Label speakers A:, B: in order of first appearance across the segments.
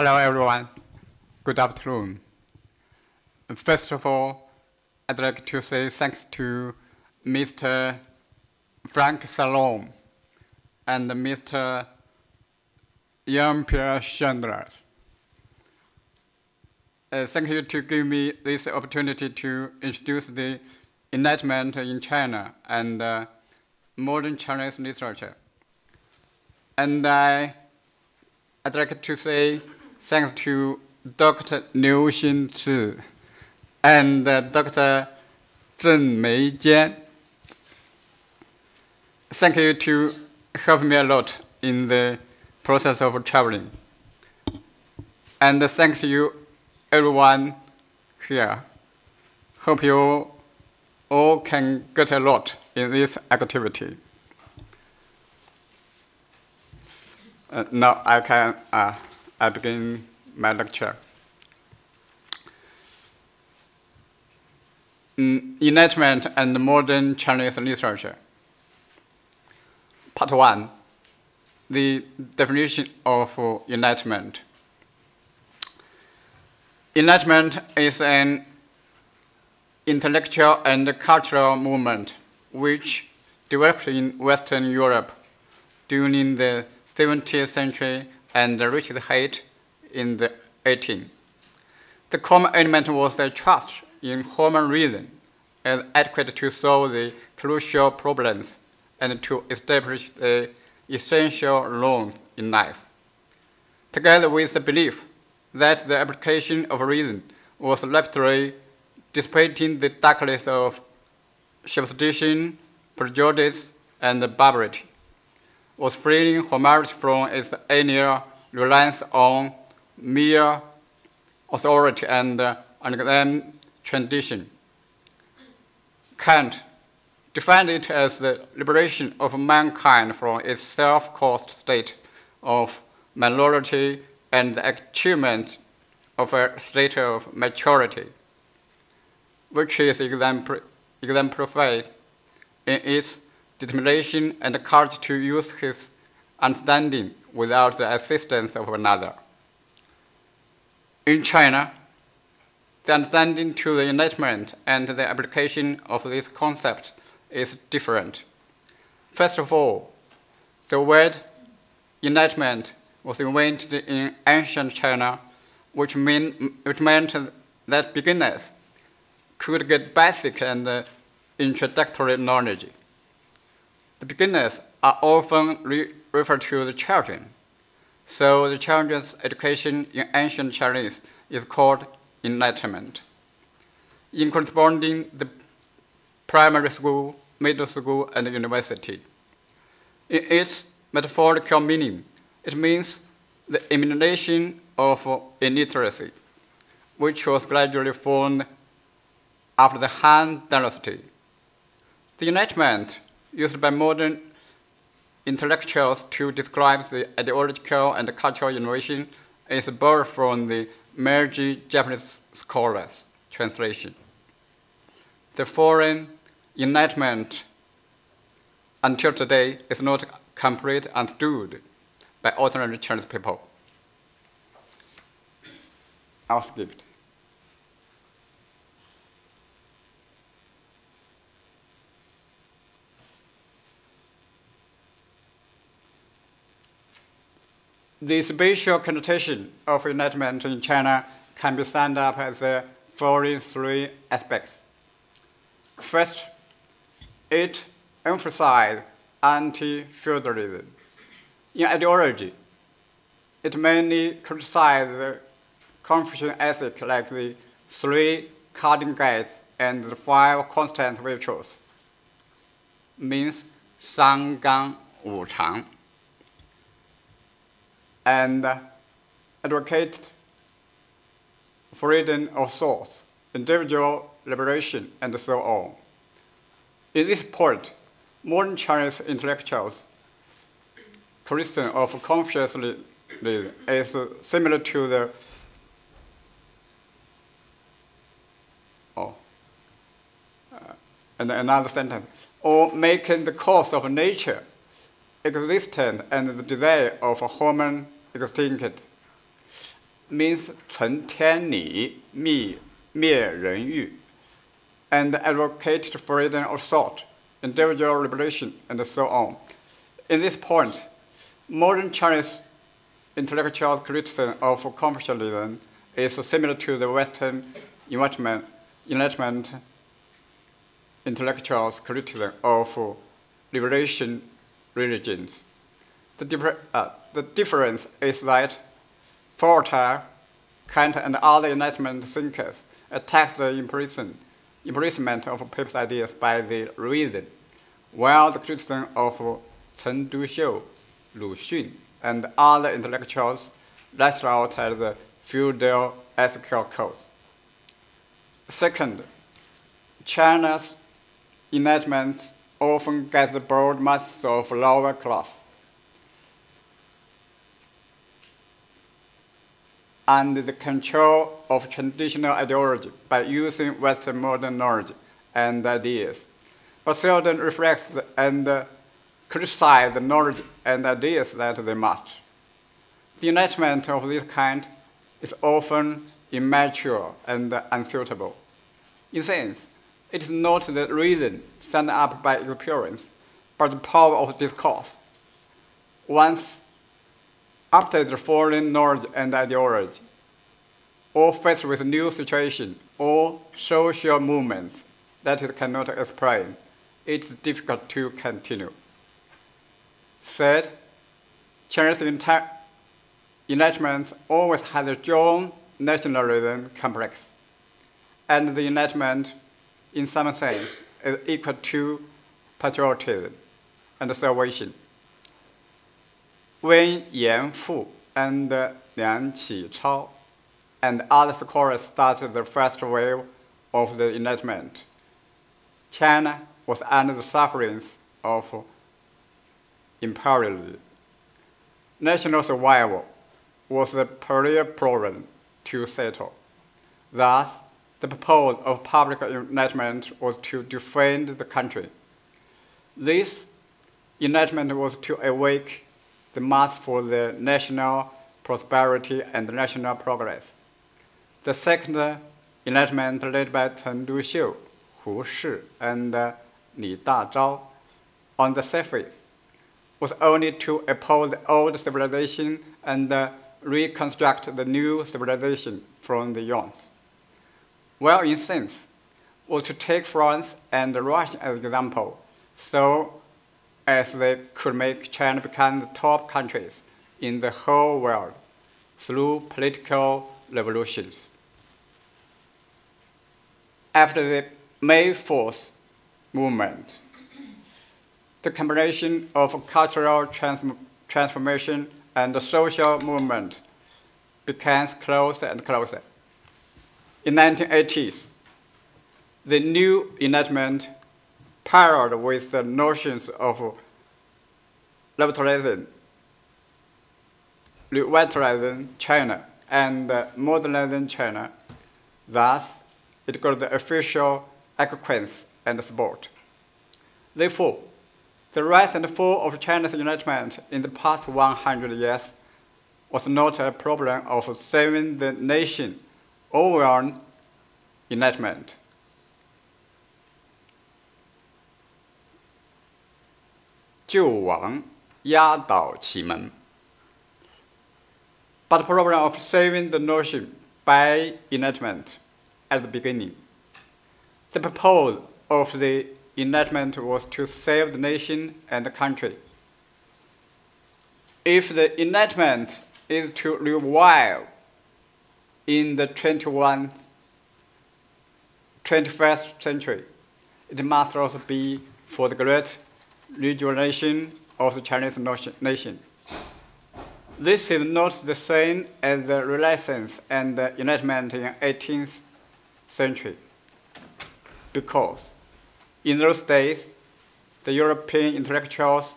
A: Hello, everyone. Good afternoon. First of all, I'd like to say thanks to Mr. Frank Salom and Mr. Jean-Pierre Chandler. Thank you to give me this opportunity to introduce the Enlightenment in China and modern Chinese literature. And I'd like to say thanks to Dr. Liu Xinzi and Dr. Zheng Meijian. Thank you to help me a lot in the process of traveling. And thanks you everyone here. Hope you all can get a lot in this activity. Now I begin my lecture. Enlightenment and modern Chinese literature. Part 1, the definition of enlightenment. Enlightenment is an intellectual and cultural movement which developed in Western Europe during the 17th century and reached height in the 18th. The common element was a trust in human reason as adequate to solve the crucial problems and to establish the essential laws in life, together with the belief that the application of reason was rapidly dissipating the darkness of superstition, prejudice, and barbarity, was freeing humanity from its annual reliance on mere authority and unexamined tradition. Kant defined it as the liberation of mankind from its self-caused state of minority and the achievement of a state of maturity, which is exemplified in its determination and courage to use his understanding without the assistance of another. In China, the understanding to the Enlightenment and the application of this concept is different. First of all, the word Enlightenment was invented in ancient China, which meant that beginners could get basic and introductory knowledge. The beginners are often referred to the children, so the children's education in ancient Chinese is called Enlightenment. In corresponding the primary school, middle school, and university. In its metaphorical meaning, it means the elimination of illiteracy, which was gradually formed after the Han Dynasty. The Enlightenment used by modern intellectuals to describe the ideological and cultural innovation is borrowed from the Meiji Japanese scholars' translation. The foreign Enlightenment until today is not completely understood by ordinary Chinese people. I'll skip it. The spatial connotation of Enlightenment in China can be summed up as the following three aspects. First, it emphasized anti-feudalism. In ideology, it mainly criticized the Confucian ethic like the 3 cardinal guides and the 5 constant virtues, means 三纲五常, and advocated freedom of thought, individual liberation, and so on. In this point, modern Chinese intellectuals' criticism of Confucianism is similar to the and another sentence, or making the cause of nature existent and the desire of human extinct. means 存天理, 灭人欲, and advocated freedom of thought, individual liberation, and so on. In this point, modern Chinese intellectual criticism of Confucianism is similar to the Western Enlightenment intellectuals' criticism of liberation religions. The difference is that Voltaire, Kant, and other Enlightenment thinkers attack the imprisonment of people's ideas by the reason, while the criticism of Chen Duxiu, Lu Xun, and other intellectuals lashed out at the feudal ethical codes. Second, China's Enlightenment often gets the broad masses of lower class under the control of traditional ideology by using Western modern knowledge and ideas, but seldom reflects and criticize the knowledge and ideas that they must. The enlightenment of this kind is often immature and unsuitable. In sense, it is not the reason stand up by experience, but the power of discourse. Once after the foreign knowledge and ideology, or faced with new situations or social movements that it cannot explain, it's difficult to continue. Third, Chinese Enlightenment always has a strong nationalism complex, and the Enlightenment, in some sense, is equal to patriotism and salvation. When Yan Fu and Liang Qichao and other scholars started the first wave of the Enlightenment, China was under the sufferings of imperialism. National survival was the perennial problem to settle. Thus, the purpose of public enlightenment was to defend the country. This enlightenment was to awake the mass for the national prosperity and national progress. The second enlightenment, led by Chen Duxiu, Hu Shi, and Li Dazhao, on the surface, was only to oppose the old civilization and reconstruct the new civilization from the youngs. While in sense, was to take France and Russia as an example, so as they could make China become the top countries in the whole world through political revolutions. After the May 4th movement, the combination of cultural transformation and the social movement became closer and closer. In the 1980s, the new Enlightenment paralleled with the notions of revitalizing China and modernizing China. Thus, it got the official acquiescence and support. Therefore, the rise and fall of China's enlightenment in the past 100 years was not a problem of saving the nation over enlightenment. But the problem of saving the nation by enlightenment at the beginning. The purpose of the Enlightenment was to save the nation and the country. If the Enlightenment is to revive in the 21st century, it must also be for the great rejuvenation of the Chinese nation. This is not the same as the Renaissance and the Enlightenment in the 18th century, because in those days, the European intellectuals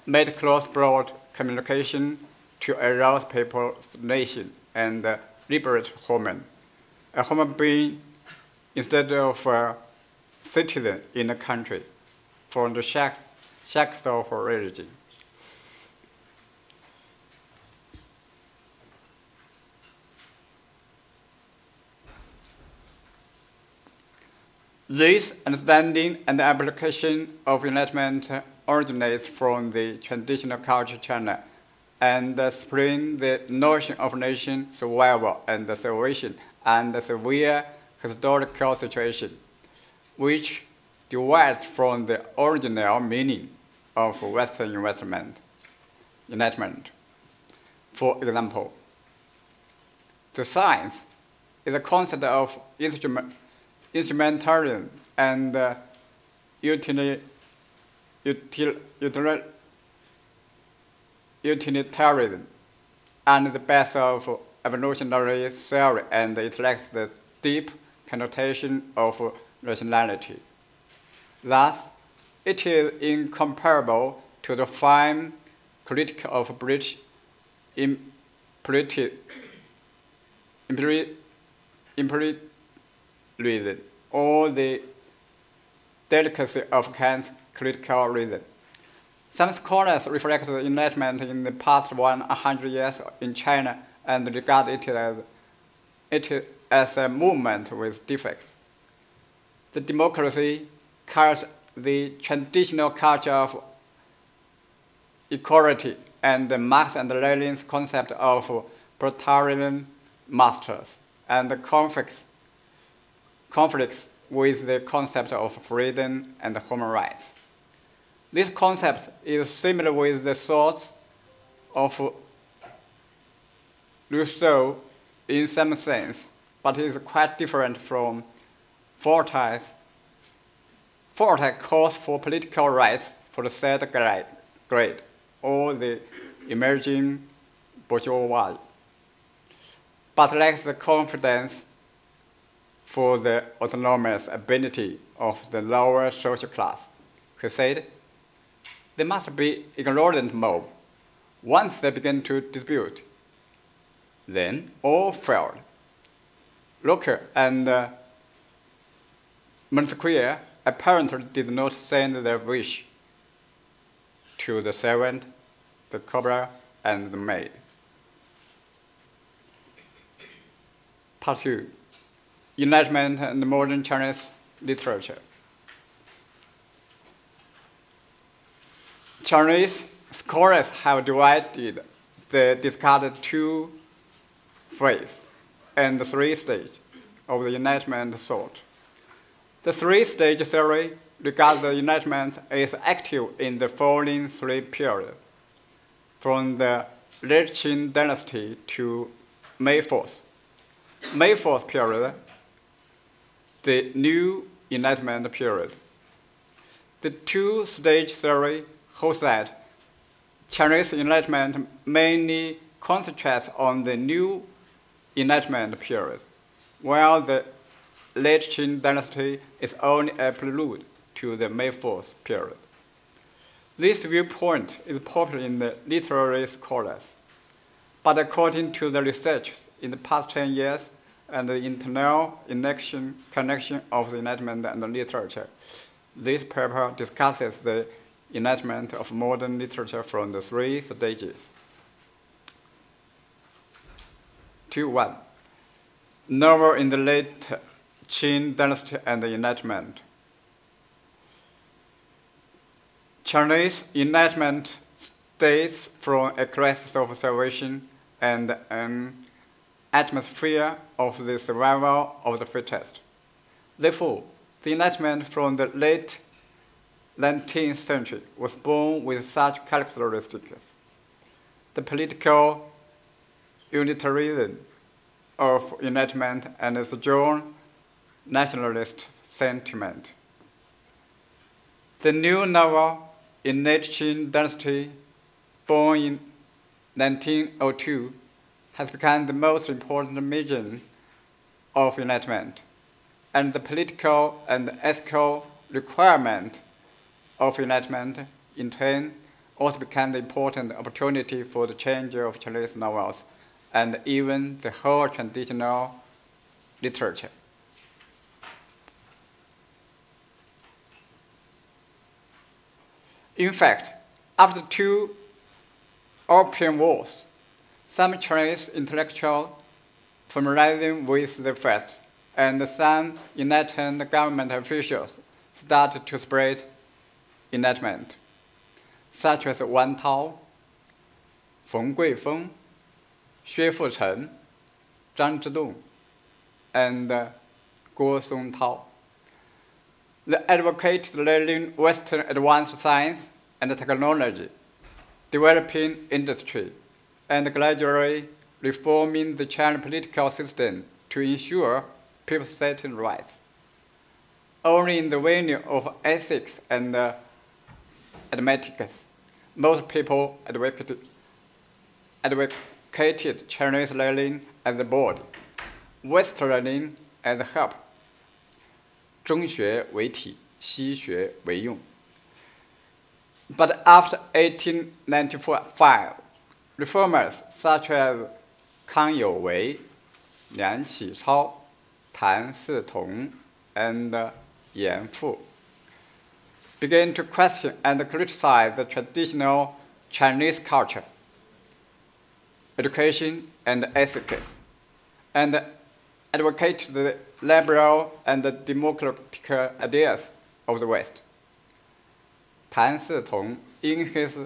A: made cross-border communication to arouse people's nation and liberate Hunan, a human being instead of a citizen in the country, from the shackles of religion. This understanding and application of Enlightenment originates from the traditional culture of China and spring the notion of nation survival and salvation and severe historical situation, which derives from the original meaning of Western Enlightenment. For example, the science is a concept of instrumentarian and utilitarian, and the base of evolutionary theory, and it lacks the deep connotation of rationality. Thus, it is incomparable to the fine critique of British imperialism or the delicacy of Kant's critical reason. Some scholars reflect the Enlightenment in the past 100 years in China and regard it as a movement with defects. The democracy carries the traditional culture of equality and Marx and Lenin's concept of proletarian masters, and conflicts with the concept of freedom and human rights. This concept is similar with the thoughts of Rousseau in some sense, but is quite different from Fortai's calls for political rights for the third grade or the emerging bourgeoisie, but lacks the confidence for the autonomous ability of the lower social class. He said, "They must be ignorant mob. Once they begin to dispute, then all failed." Locke and Montesquieu apparently did not send their wish to the servant, the cobbler, and the maid. Part 2. Enlightenment and modern Chinese literature. Chinese scholars have divided the discarded two phases and the three stages of the Enlightenment thought. The three-stage theory regards the Enlightenment as active in the following three periods, from the late Qing dynasty to May 4th. May 4th period, the new Enlightenment period. The two-stage theory holds that Chinese Enlightenment mainly concentrates on the new Enlightenment period, while the late Qing dynasty is only a prelude to the May 4th period. This viewpoint is popular in the literary scholars, but according to the research in the past 10 years and the internal connection of the Enlightenment and the literature, this paper discusses the Enlightenment of modern literature from the three stages. 2.1. Novel in the late Qing dynasty and the Enlightenment. Chinese Enlightenment dates from a crisis of salvation and an atmosphere of the survival of the fittest. Therefore, the Enlightenment from the late 19th century was born with such characteristics. The political unitarianism of Enlightenment and the strong nationalist sentiment. The new novel in late Qing dynasty, born in 1902, has become the most important medium of Enlightenment, and the political and ethical requirement of Enlightenment in turn also became the important opportunity for the change of Chinese novels and even the whole traditional literature. In fact, after two Opium Wars, some Chinese intellectuals familiarizing with the fact and some enlightened government officials started to spread Enlightenment, such as Wan Tao, Feng Guifeng, Xue Fucheng, Zhang Zhidong, and Guo Songtao. They advocated learning Western advanced science and technology, developing industry, and gradually reforming the China political system to ensure people's certain rights. Only in the venue of ethics and mathematics, most people advocated Chinese learning as the body, Western learning as the help. 中学为体，西学为用。But after 1895, reformers such as 康有为、梁启超、谭嗣同 and Yan Fu began to question and criticize the traditional Chinese culture, education, and ethics, and advocated the liberal and democratic ideas of the West. 谭嗣同 in his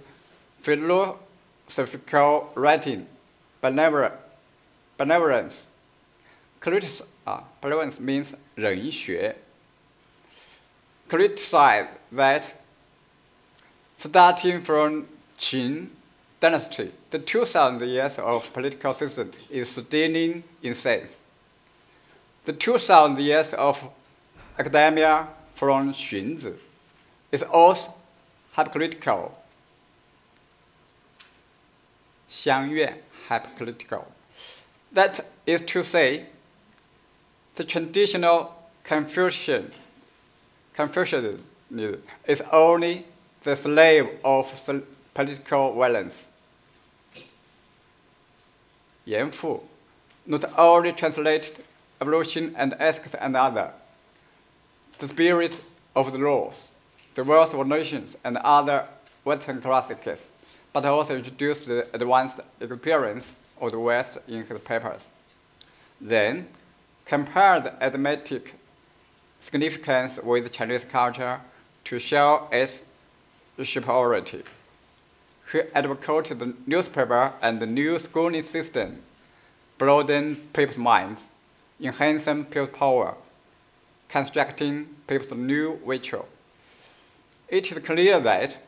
A: philosophical writing, Benevolence, benevolence means 人学, criticized that starting from Qin dynasty, the 2,000 years of political system is staining in sense. The 2,000 years of academia from Xunzi is also hypocritical. 相怨 hypocritical. That is to say, the traditional Confucianism is only the slave of political violence. Yan Fu not only translated evolution and ethics and other, the spirit of the laws, the wealth of nations, and other Western classics, but also introduced the advanced experience of the West in his papers. Then, compared the arithmetic significance with Chinese culture to show its superiority. He advocated the newspaper and the new schooling system, broadening people's minds, enhancing people's power, constructing people's new virtue. It is clear that,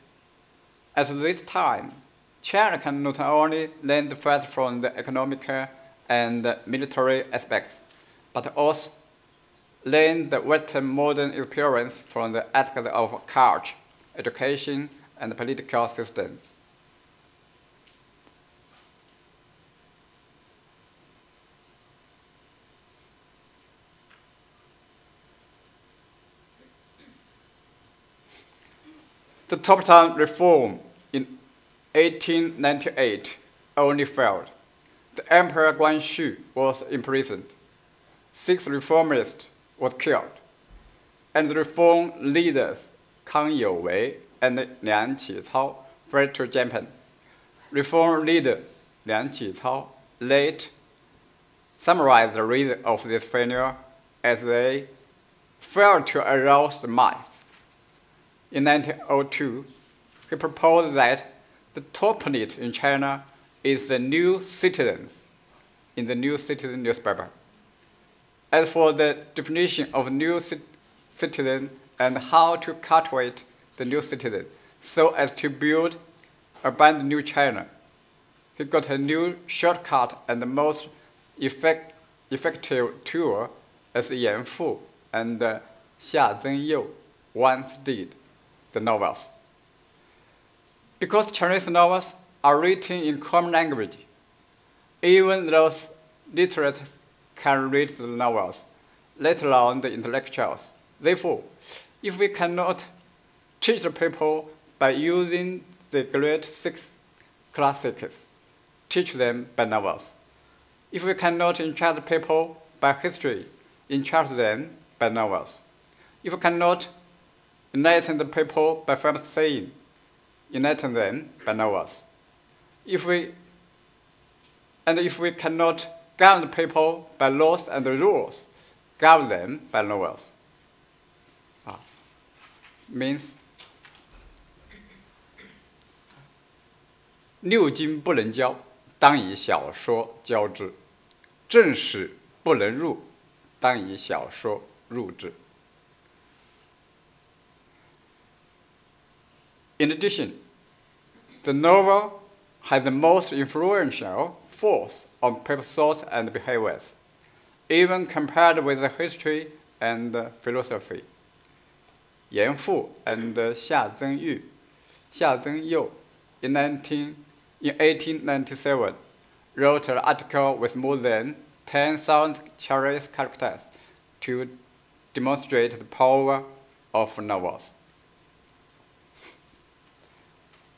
A: at this time, China can not only learn the first from the economic and military aspects, but also learn the Western modern experience from the aspects of culture, education, and political system. The top-down reform in 1898 only failed. The Emperor Guangxu was imprisoned. 6 reformists were killed, and the reform leaders Kang Youwei and Liang Qicao fled to Japan. Reform leader Liang Qicao later summarized the reason of this failure as they failed to arouse the mass. In 1902, he proposed that the top need in China is the new citizens in the New Citizen newspaper. As for the definition of new citizen and how to cultivate the new citizen so as to build a brand new China, he got a new shortcut and the most effective tool as Yan Fu and Xia Zhenyou once did, the novels. Because Chinese novels are written in common language, even those literate can read the novels, let alone the intellectuals. Therefore, if we cannot teach the people by using the great 6 classics, teach them by novels. If we cannot enchant people by history, enchant them by novels. If we cannot enlighten the people by famous saying, enlighten them by novels. If we cannot govern the people by laws and rules, governed by novels. Means 六经不能教，当以小说教之；正史不能入，当以小说入之。In addition, the novel has the most influential force on people's thoughts and behaviors, even compared with the history and philosophy. Yan Fu and Xia Zhengyu in 1897 wrote an article with more than 10,000 Chinese characters to demonstrate the power of novels.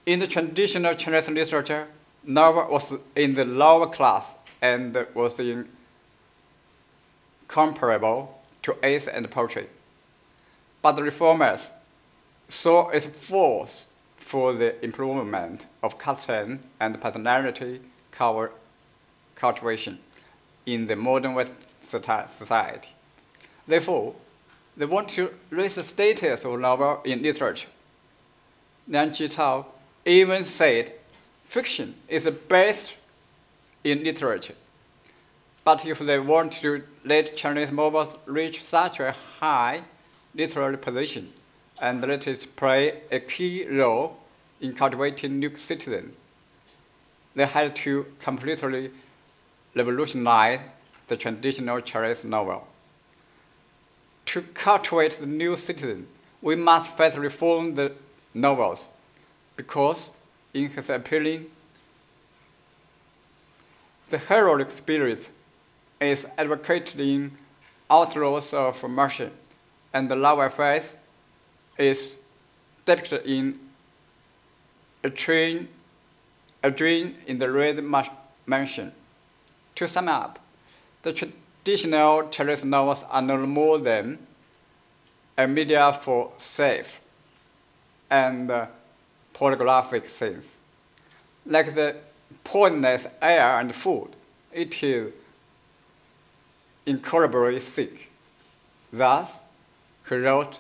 A: In the traditional Chinese literature, novel was in the lower class and was incomparable to essay and poetry. But the reformers saw its force for the improvement of custom and personality cultivation in the modern West society. Therefore, they want to raise the status of novel in literature. Liang Qicao even said fiction is the best in literature. But if they want to let Chinese novels reach such a high literary position and let it play a key role in cultivating new citizens, they had to completely revolutionize the traditional Chinese novel. To cultivate the new citizen, we must first reform the novels, because, in his opinion, the heroic spirit is advocating outlaws of mercy, and the love affair is depicted in a dream in the Red Mansion. To sum up, the traditional Chinese novels are no more than a media for safe and pornographic scenes. Like the poisonous air and food, it is incurably sick. Thus, he wrote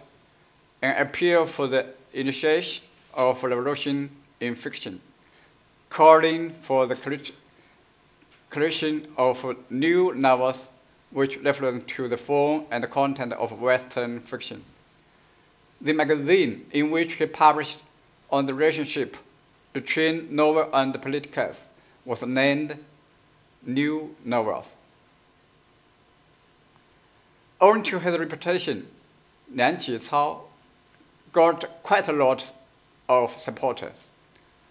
A: an appeal for the initiation of revolution in fiction, calling for the creation of new novels which reference to the form and content of Western fiction. The magazine in which he published on the relationship between novel and politicals was named New Novels. Owing to his reputation, Liang Qicao got quite a lot of supporters.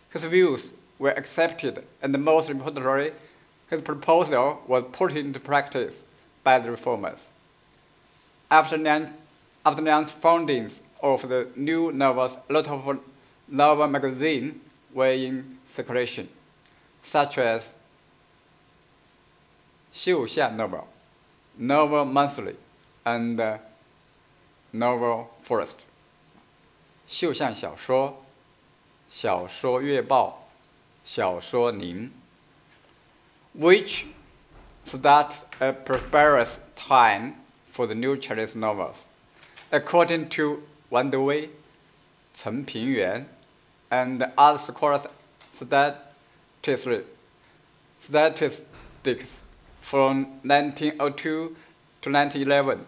A: His views were accepted, and most importantly, his proposal was put into practice by the reformers. After Liang's foundings of the New Novels, a lot of novel magazines were in circulation, such as Xiuxian Novel, Novel Monthly, and Novel Forest. 秀象小说、小说月报、小说宁 which start a prosperous time for the new Chinese novels. According to Wang Dewey, Chen Pingyuan, and other scholars statistics from 1902 to 1911,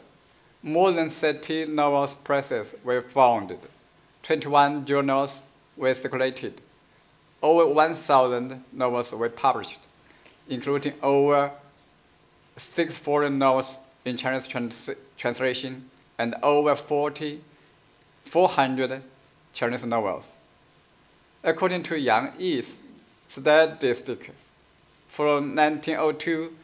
A: more than 30 novels presses were founded, 21 journals were circulated, over 1,000 novels were published, including over 6 foreign novels in Chinese translation and over 400 Chinese novels. According to Yang Yi's statistics, from 1902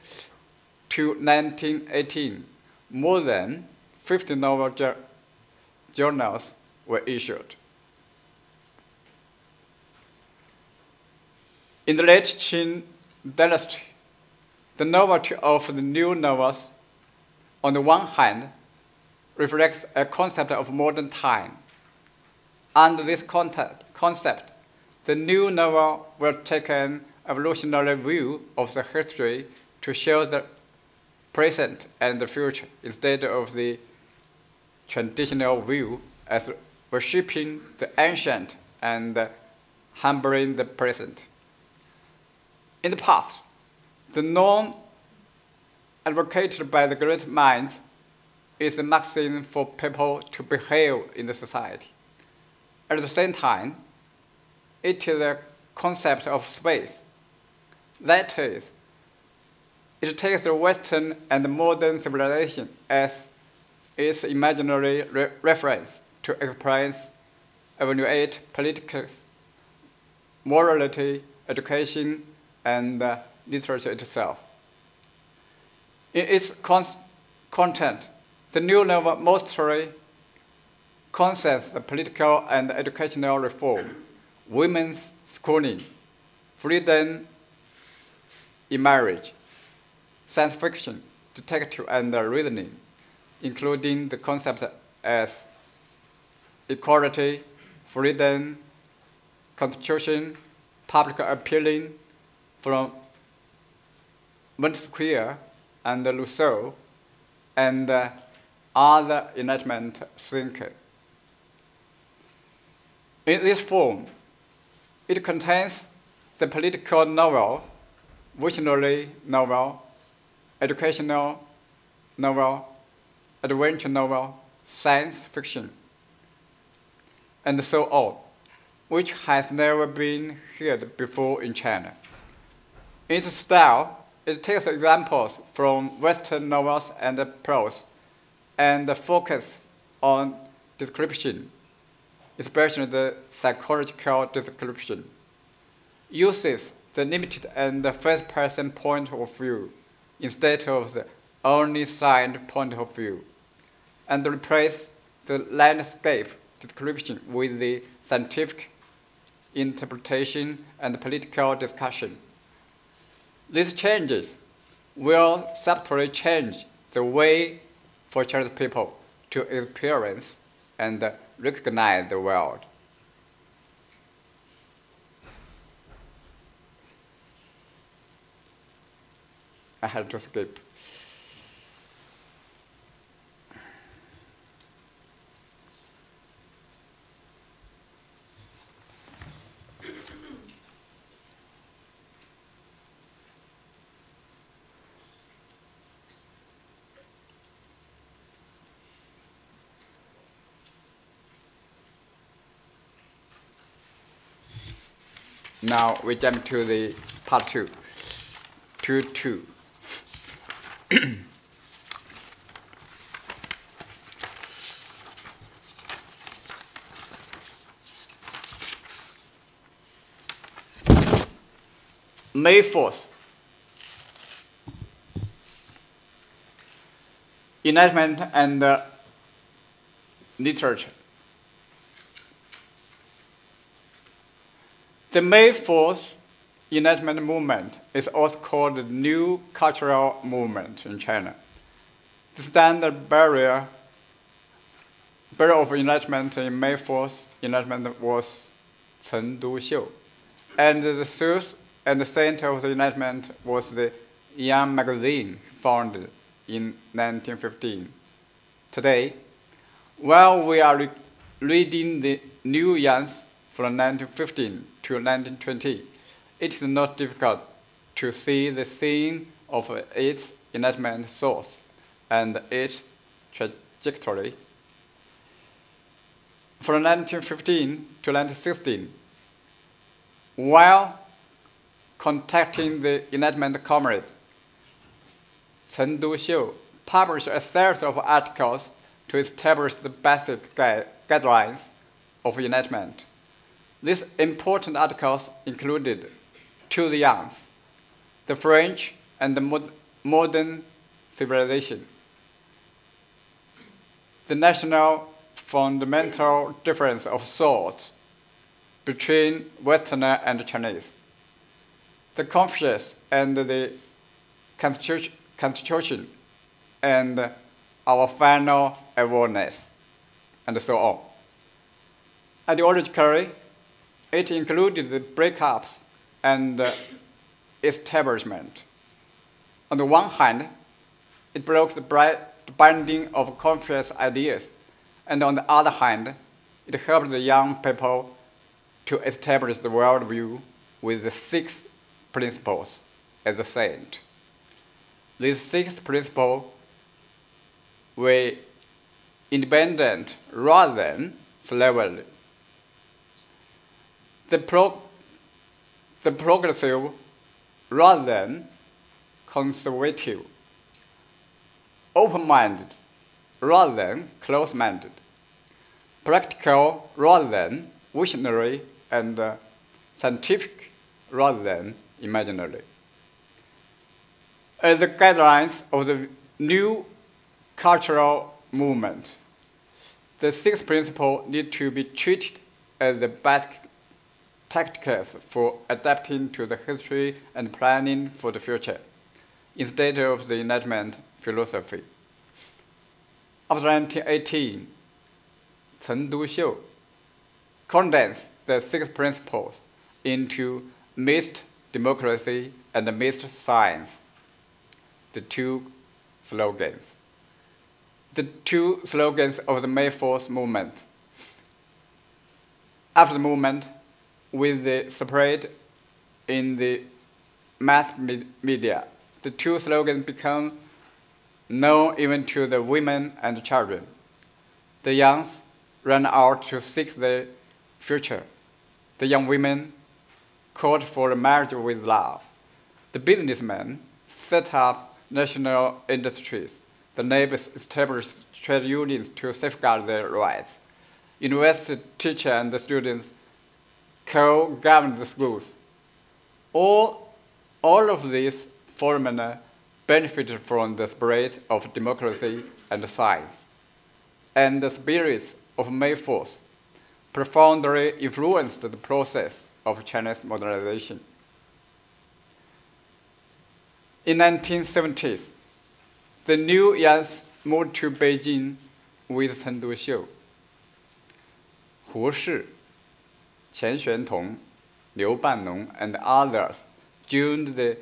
A: to 1918, more than 50 novel journals were issued. In the late Qing dynasty, the novelty of the new novels, on the one hand, reflects a concept of modern time. Under this concept, the new novel will take an evolutionary view of the history to show the present and the future instead of the traditional view as worshipping the ancient and humbling the present. In the past, the norm advocated by the great minds is the maxim for people to behave in the society. At the same time, it is a concept of space. That is, it takes the Western and modern civilization as its imaginary reference to express, evaluate politics, morality, education, and literature itself. In its content, the new novel mostly concerns the political and educational reform, women's schooling, freedom in marriage, science fiction, detective, and reasoning, including the concepts as equality, freedom, constitution, public appealing from Montesquieu and Rousseau, and other Enlightenment thinkers. In this form, it contains the political novel, visionary novel, educational novel, adventure novel, science fiction, and so on, which has never been heard before in China. In its style, it takes examples from Western novels and prose, and focuses on description, especially the psychological description, uses the limited and first-person point of view instead of the omniscient point of view, and replaces the landscape description with the scientific interpretation and political discussion. These changes will subtly change the way for Chinese people to experience and recognize the world. I had to skip. Now we jump to the part 2. 2.2. May 4th. Enlightenment and literature. The May 4th Enlightenment movement is also called the New Cultural Movement in China. The standard barrier of Enlightenment in May 4th Enlightenment was Chen Du-xiu, and the source and the center of the Enlightenment was the Young magazine founded in 1915. Today, while we are reading the New Youngs from 1915 to 1920, it is not difficult to see the scene of its Enlightenment source and its trajectory. From 1915 to 1916, while contacting the Enlightenment comrade, Chen Du-xiu published a series of articles to establish the basic guidelines of Enlightenment. These important articles included To the Youngs, the French and the Modern Civilization, the national fundamental difference of thought between Westerner and Chinese, the Confucius and the Constitution, and our final awareness, and so on. Ideologically, it included the breakups and establishment. On the one hand, it broke the binding of Confucius ideas, and on the other hand, it helped the young people to establish the worldview with the 6 principles as a saint. These 6 principles were independent rather than slavery. The progressive rather than conservative, open-minded rather than close-minded, practical rather than visionary, and scientific rather than imaginary. As the guidelines of the new cultural movement, the 6 principles need to be treated as the basic tactics for adapting to the history and planning for the future, instead of the Enlightenment philosophy. After 1918, Chen Duxiu condensed the 6 principles into mixed democracy and mixed science, the 2 slogans. The 2 slogans of the May 4th movement. After the movement, with the spread in the mass media, the 2 slogans become known even to the women and children. The young ran out to seek their future. The young women called for a marriage with love. The businessmen set up national industries. The neighbors established trade unions to safeguard their rights. University teachers and the students co-governed the schools. All of these phenomena benefited from the spread of democracy and science, and the spirits of May 4th profoundly influenced the process of Chinese modernization. In the 1970s, the new Yangs moved to Beijing with Chen Duxiu. Hu Shi, Qian Xuantong, Liu Bannong, and others joined the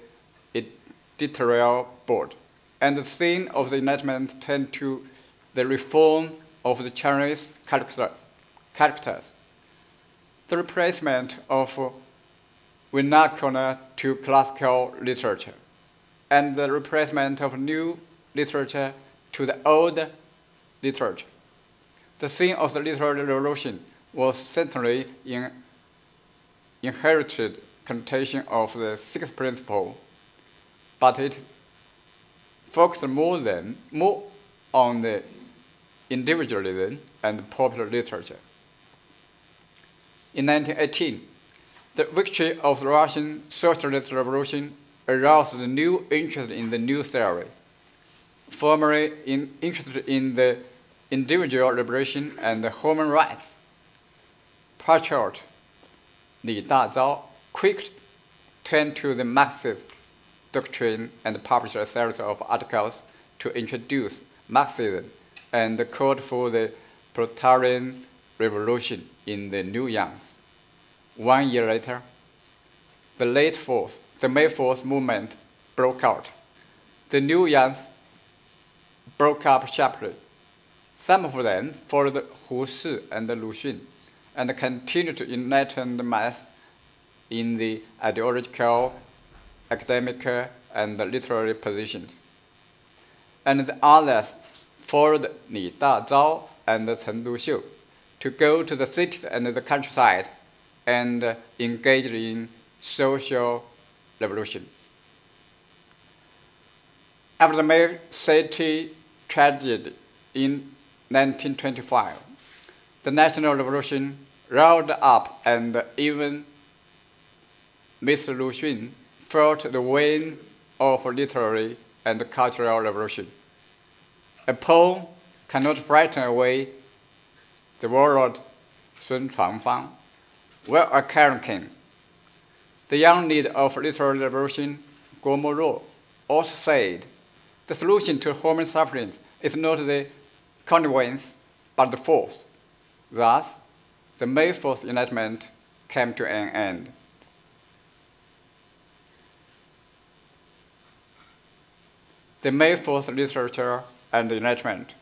A: editorial board, and the theme of the Enlightenment turned to the reform of the Chinese characters, the replacement of vernacular to classical literature, and the replacement of new literature to the old literature. The theme of the literary revolution was certainly in inherited connotation of the 6th principle, but it focused more on the individualism and popular literature. In 1918, the victory of the Russian Socialist Revolution aroused a new interest in the new theory, formerly interested in the individual liberation and human rights. Patriot Li Dazhao quickly turned to the Marxist doctrine and published a series of articles to introduce Marxism and called for the proletarian revolution in the New Yangs. 1 year later, the May 4th movement broke out. The New Yangs broke up sharply. Some of them followed Hu Shi and Lu Xun and continued to enlighten the mass in the ideological, academic, and literary positions. And the others followed Li Dazhao and Chen Duxiu to go to the cities and the countryside and engage in social revolution. After the May City tragedy in 1925, the National Revolution rolled up, and even Mr. Lu Xun felt the wind of literary and cultural revolution. A poem cannot frighten away the warlord Sun Chuanfang, while a caring king. The young leader of literary revolution, Guo Moruo, also said, the solution to human sufferings is not the connivance, but the force. Thus, the May 4th Enlightenment came to an end. the May 4th literature and Enlightenment.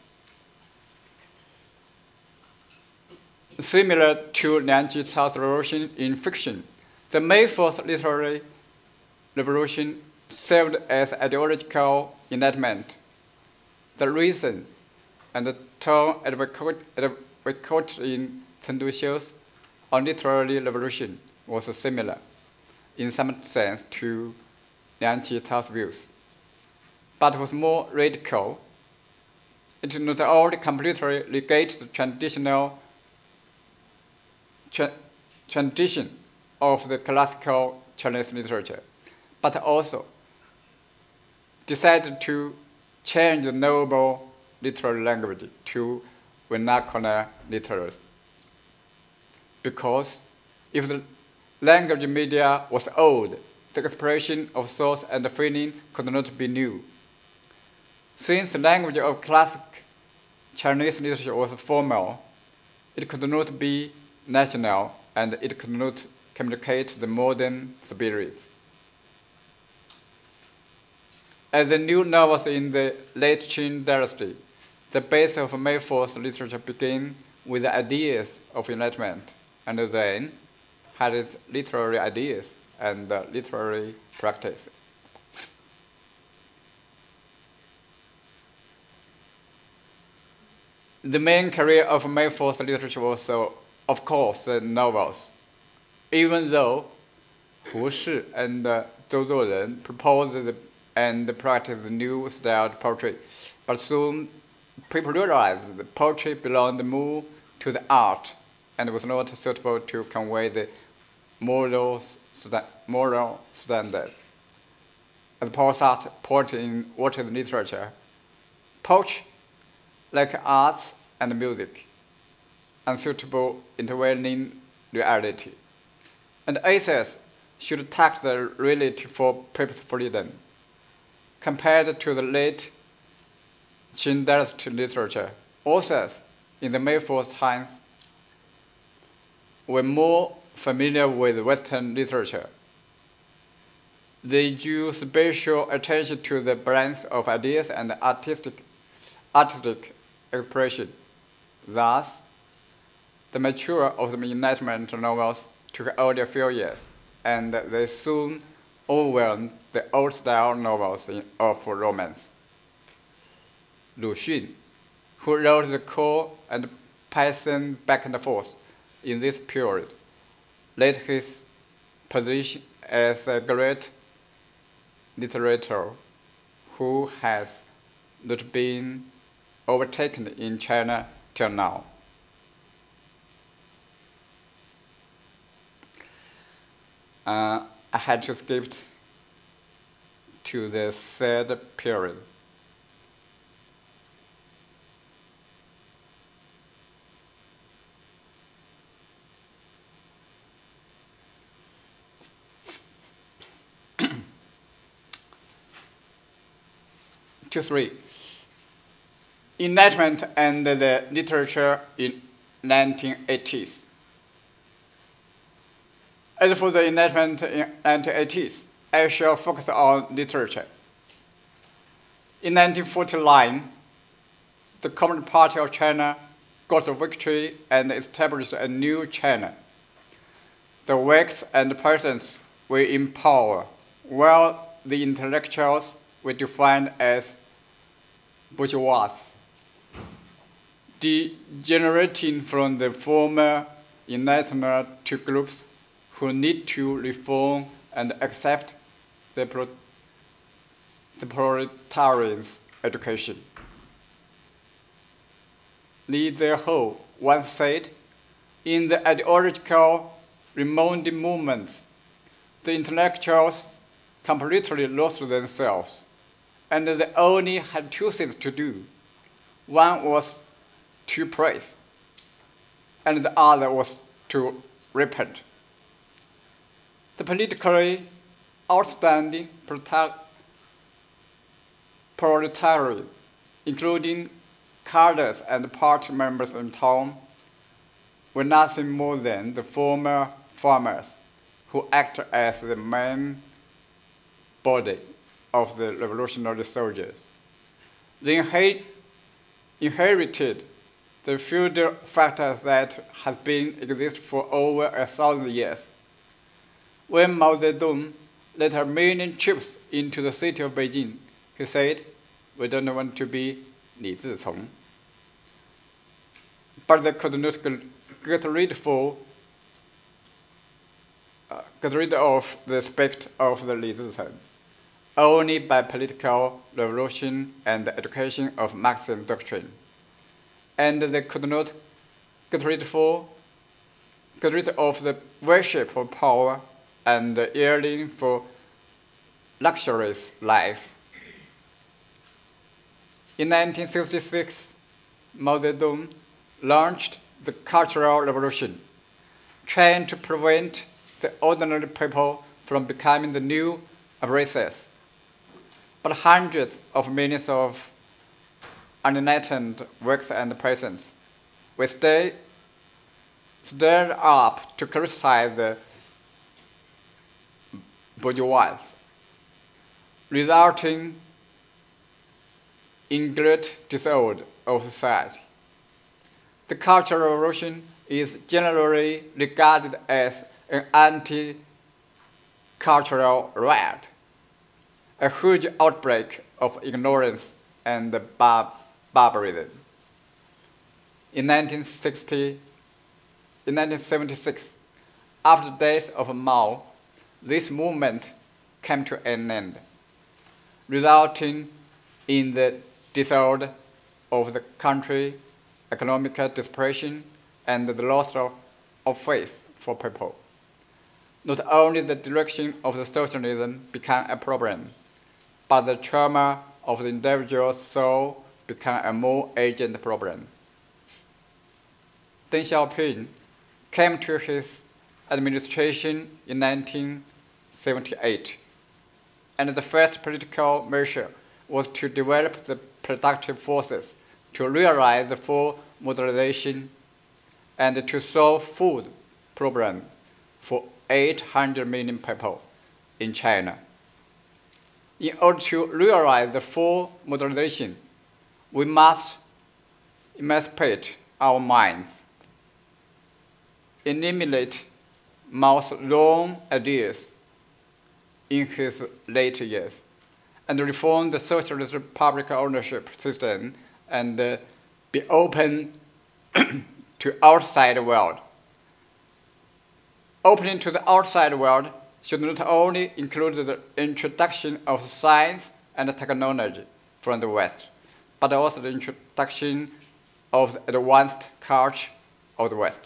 A: Similar to Liang Jicao's revolution in fiction, the May 4th literary revolution served as ideological enlightenment. The reason and the tone advocated in Chengdu shows on literary revolution was similar, in some sense, to Liang Jicao's views, but was more radical. It not only completely negated the tradition of the classical Chinese literature, but also decided to change the noble literary language to vernacular literature. Because if the language media was old, the expression of thoughts and feeling could not be new. Since the language of classic Chinese literature was formal, it could not be national, and it could not communicate the modern spirit. As the new novels in the late Qing dynasty, the base of May 4th literature began with the ideas of Enlightenment, and then had its literary ideas and literary practice. The main career of May 4th literature was, of course, the novels, even though Hu Shi and Zuolin proposed and practiced the new style poetry, but soon people realized that poetry belonged more to the art and was not suitable to convey the moral standard. As Paul Sartre pointed in What is Literature, poetry, like arts and music, unsuitable intervening reality, and essays should tax the reality for people's freedom. Compared to the late Qing dynasty literature, authors in the May 4th times were more familiar with Western literature. They drew special attention to the balance of ideas and artistic expression. Thus, the mature of the Enlightenment novels took only a few years, and they soon overwhelmed the old-style novels of romance. Lu Xun, who wrote the core and passing back and forth in this period, laid his position as a great literator who has not been overtaken in China till now. I had to skip to the third period. To 3. Enlightenment and the literature in 1980s. As for the Enlightenment in 1980s, I shall focus on literature. In 1949, the Communist Party of China got a victory and established a new China. The workers and peasants were in power, while the intellectuals were defined as bourgeois, degenerating from the former Enlightenment to groups who need to reform and accept the proletarian's education. Li Zihu once said, in the ideological remolding movements, the intellectuals completely lost themselves, and they only had two things to do. One was to praise, and the other was to repent. The politically outstanding proletariat, including cadres and party members in town, were nothing more than the former farmers who acted as the main body of the revolutionary soldiers. They inherited the feudal factors that have been exist for over 1,000 years. When Mao Zedong led a million troops into the city of Beijing, he said, "We don't want to be Li Zicong." But they could not get rid of the aspect of the Li Zicong only by political revolution and the education of Marxist doctrine. And they could not get rid of the worship for power and the yearning for luxurious life. In 1966, Mao Zedong launched the Cultural Revolution, trying to prevent the ordinary people from becoming the new abrasives. But hundreds of millions of unenlightened workers and persons were stirred up to criticize the bourgeoisie, resulting in great disorder of society. The Cultural Revolution is generally regarded as an anti-cultural riot, a huge outbreak of ignorance and barbarism. In 1976, after the death of Mao, this movement came to an end, resulting in the disorder of the country, economic desperation, and the loss of faith for people. Not only the direction of the socialism became a problem, but the trauma of the individual soul became a more urgent problem. Deng Xiaoping came to his administration in 1978, and the first political measure was to develop the productive forces to realize the full modernization and to solve food problems for 800 million people in China. In order to realize the full modernization, we must emancipate our minds, eliminate Mao's wrong ideas in his later years, and reform the socialist public ownership system and be open to outside world. Opening to the outside world should not only include the introduction of science and technology from the West, but also the introduction of the advanced culture of the West.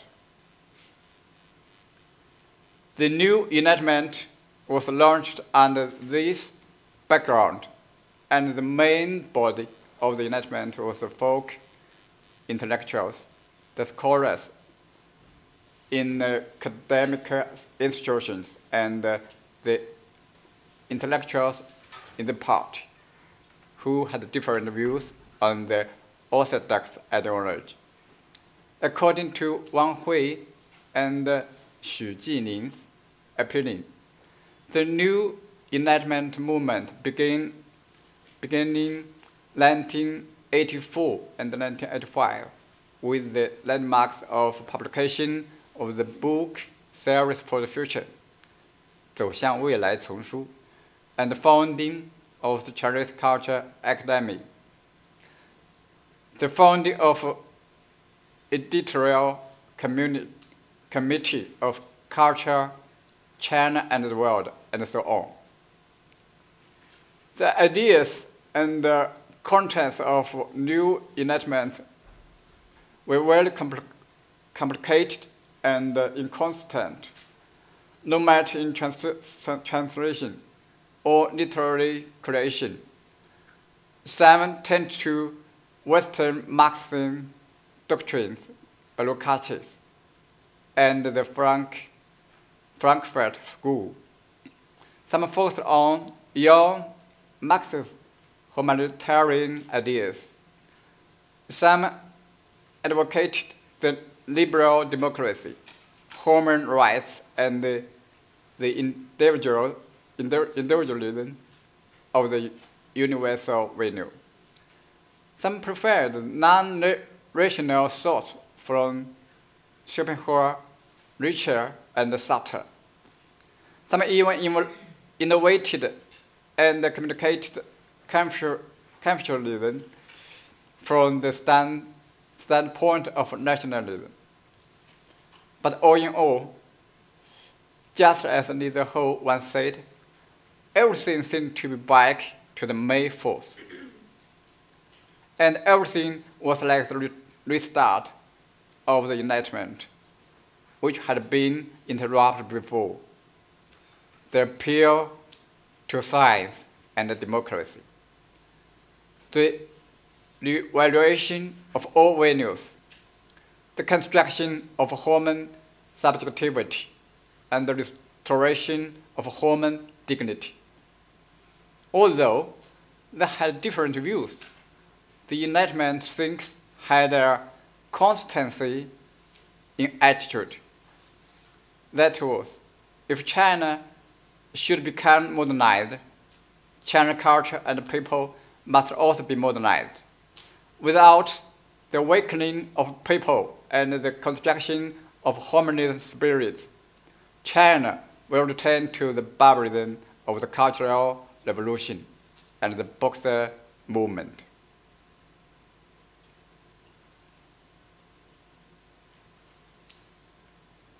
A: The new Enlightenment was launched under this background, and the main body of the Enlightenment was the folk intellectuals, the scholars in academic institutions, and the intellectuals in the party who had different views on the orthodox ideology. According to Wang Hui and Xu Jining's opinion, the new Enlightenment movement beginning 1984 and 1985 with the landmarks of publication of the book Theories for the Future, 走向未来丛书, and the founding of the Chinese Culture Academy. The founding of editorial committee of culture, China and the world, and so on. The ideas and the contents of new Enlightenment were very complicated and inconsistent, no matter in translation or literary creation. Some tend to Western Marxist doctrines by Lukács and the Frankfurt School. Some focus on young Marxist humanitarian ideas. Some advocated the liberal democracy, human rights, and the individualism, of the universal venue. Some preferred non-rational thought from Schopenhauer, richer and subtle. Some even innovated and communicated confucianism from the standpoint of nationalism. But all in all, just as Lisa Ho once said, everything seemed to be back to the May 4th. And everything was like the restart of the Enlightenment, which had been interrupted before. The appeal to science and democracy. The revaluation of all venues, the construction of human subjectivity, and the restoration of human dignity. Although they had different views, the Enlightenment thinks had a constancy in attitude. That was, if China should become modernized, China culture and people must also be modernized. Without the awakening of people and the construction of humanist spirits, China will return to the barbarism of the Cultural Revolution and the Boxer movement.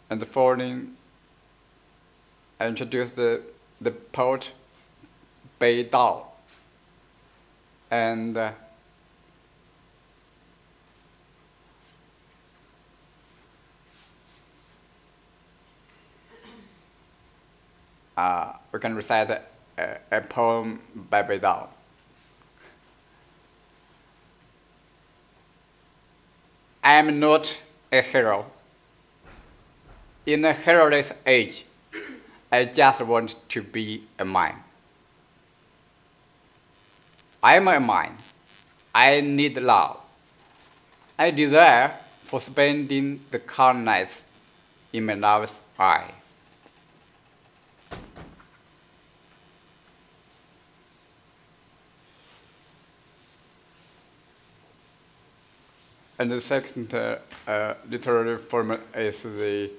A: And the following, I introduced the poet Bei Dao. And we can recite a poem by Bei Dao. I am not a hero. In a heroless age, I just want to be a mine. I am a mine. I need love. I desire for spending the calm nights in my love's eye. And the second literary form is the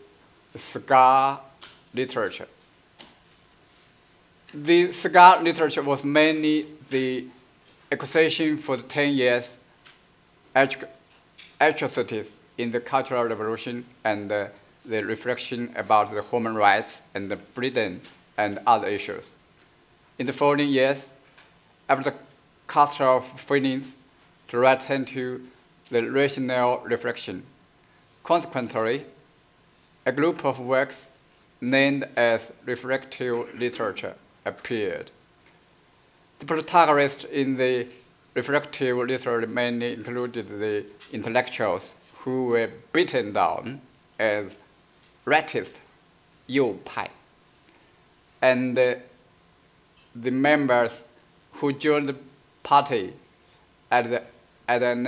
A: Cigar Literature. The Cigar Literature was mainly the accusation for the 10 years atrocities in the Cultural Revolution and the reflection about the human rights and the freedom and other issues. In the following years, after the cast of feelings, the right turned to the rational reflection. Consequently, a group of works named as reflective literature appeared. The protagonists in the reflective literature mainly included the intellectuals who were beaten down as ratists, Yu Pai, and the members who joined the party at an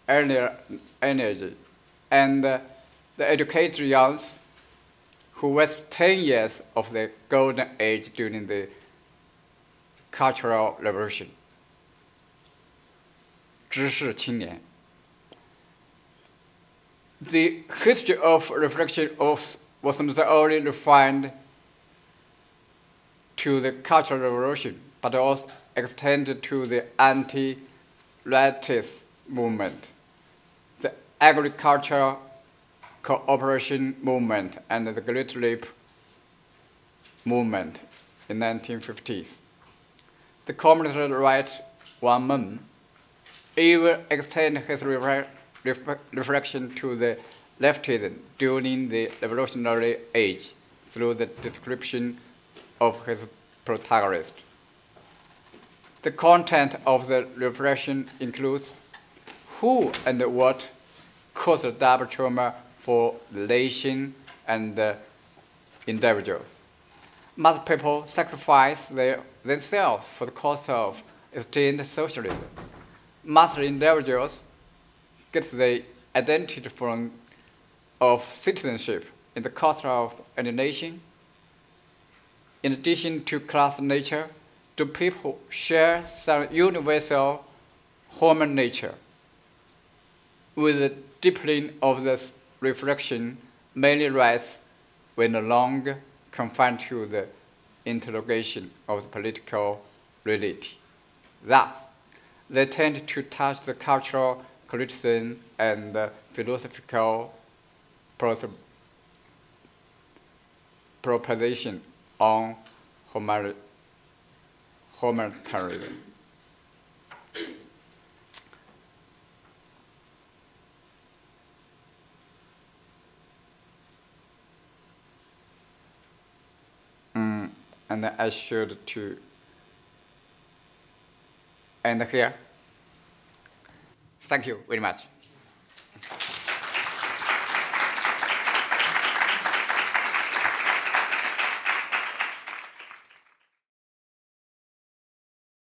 A: earlier energy, and the educated youngs who was 10 years of the golden age during the Cultural Revolution. 知识青年. The history of reflection was not only refined to the Cultural Revolution, but also extended to the anti-racist movement, the agricultural cooperation movement, and the Great Leap movement in the 1950s. The communist right Wang Men even extended his reflection to the leftism during the revolutionary age through the description of his protagonist. The content of the reflection includes who and what caused the double trauma for the nation and the individuals. Must people sacrifice themselves for the cause of extinct socialism? Must individuals get the identity of citizenship in the cost of any nation? In addition to class nature, do people share some universal human nature? With the deepening of this reflection mainly rise when no longer confined to the interrogation of the political reality. Thus, they tend to touch the cultural criticism and philosophical proposition on humanitarianism. And I should to end here. Thank you very much.